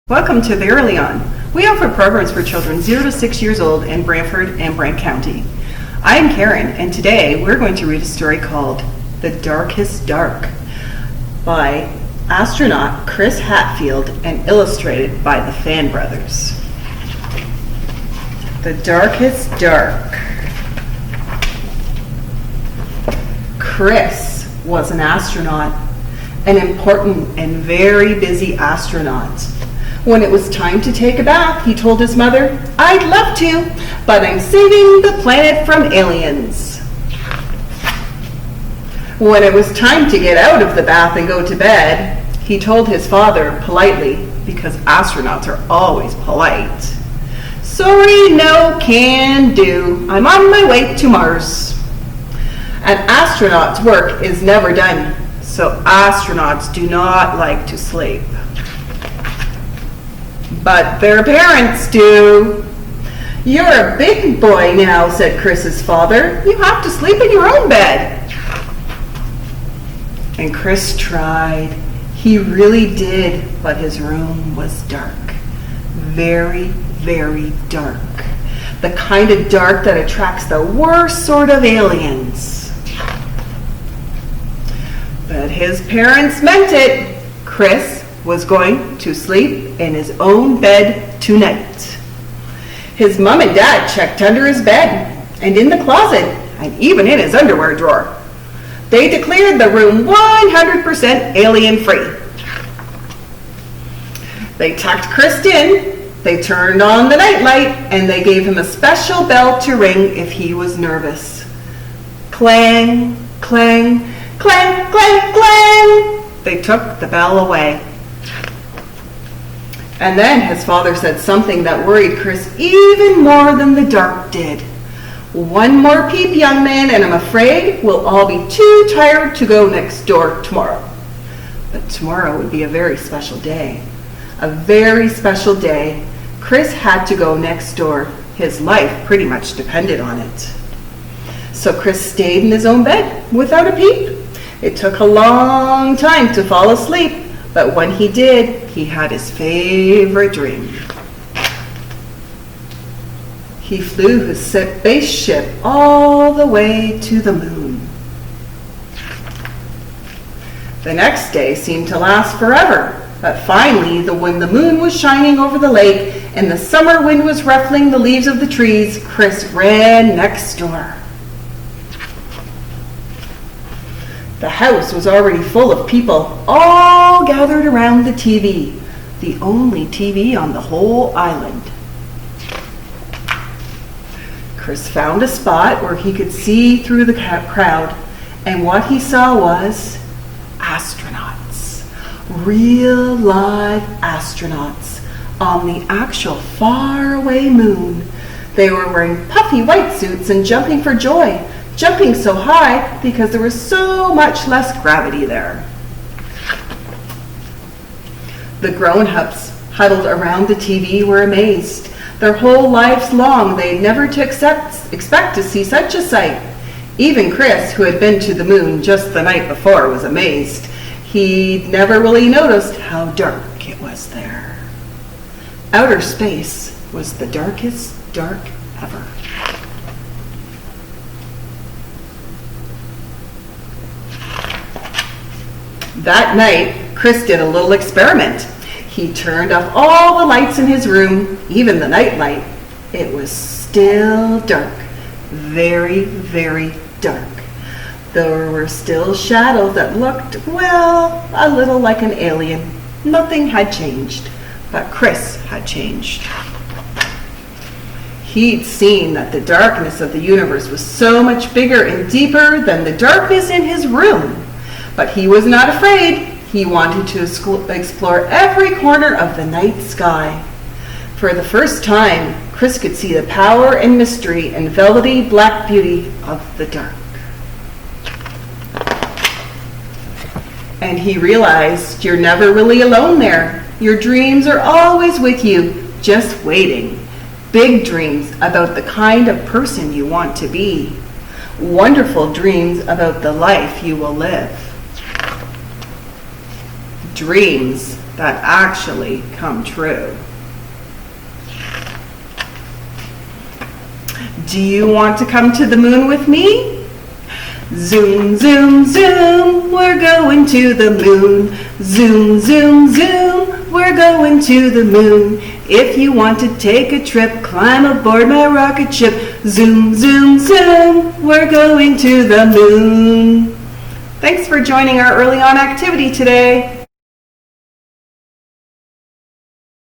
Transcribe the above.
Welcome to the EarlyON. We offer programs for children 0 to 6 years old in Brantford and Brant County. I am Karen, and today we're going to read a story called The Darkest Dark by astronaut Chris Hadfield and illustrated by the Fan Brothers. The Darkest Dark. Chris was an astronaut, an important and very busy astronaut. When it was time to take a bath, he told his mother, "I'd love to, but I'm saving the planet from aliens." When it was time to get out of the bath and go to bed, he told his father politely, because astronauts are always polite, "Sorry, no can do. I'm on my way to Mars." An astronaut's work is never done, so astronauts do not like to sleep. But their parents do. "You're a big boy now," said Chris's father. "You have to sleep in your own bed." And Chris tried. He really did, but his room was dark. Very, very dark. The kind of dark that attracts the worst sort of aliens. But his parents meant it. Chris was going to sleep in his own bed tonight. His mom and dad checked under his bed and in the closet and even in his underwear drawer. They declared the room 100% alien free. They tucked Chris in, they turned on the nightlight, and they gave him a special bell to ring if he was nervous. Clang, clang, clang, clang, clang. They took the bell away. And then his father said something that worried Chris even more than the dark did. "One more peep, young man, and I'm afraid we'll all be too tired to go next door tomorrow." But tomorrow would be a very special day. A very special day. Chris had to go next door. His life pretty much depended on it. So Chris stayed in his own bed without a peep. It took a long time to fall asleep, but when he did, he had his favorite dream. He flew his spaceship all the way to the moon. The next day seemed to last forever, but finally, when the moon was shining over the lake and the summer wind was ruffling the leaves of the trees, Chris ran next door. The house was already full of people, all gathered around the TV, the only TV on the whole island. Chris found a spot where he could see through the crowd, and what he saw was astronauts, real live astronauts on the actual faraway moon. They were wearing puffy white suits and jumping for joy. Jumping so high because there was so much less gravity there. The grown-ups huddled around the TV were amazed. Their whole lives long, they'd never expect to see such a sight. Even Chris, who had been to the moon just the night before, was amazed. He'd never really noticed how dark it was there. Outer space was the darkest dark ever. That night, Chris did a little experiment. He turned off all the lights in his room, even the night light. It was still dark, very, very dark. There were still shadows that looked, well, a little like an alien. Nothing had changed, but Chris had changed. He'd seen that the darkness of the universe was so much bigger and deeper than the darkness in his room. But he was not afraid. He wanted to explore every corner of the night sky. For the first time, Chris could see the power and mystery and velvety black beauty of the dark. And he realized you're never really alone there. Your dreams are always with you, just waiting. Big dreams about the kind of person you want to be. Wonderful dreams about the life you will live. dreams that actually come true. Do you want to come to the moon with me? Zoom, zoom, zoom, we're going to the moon. Zoom, zoom, zoom, we're going to the moon. If you want to take a trip, climb aboard my rocket ship. Zoom, zoom, zoom, we're going to the moon. Thanks for joining our EarlyON activity today.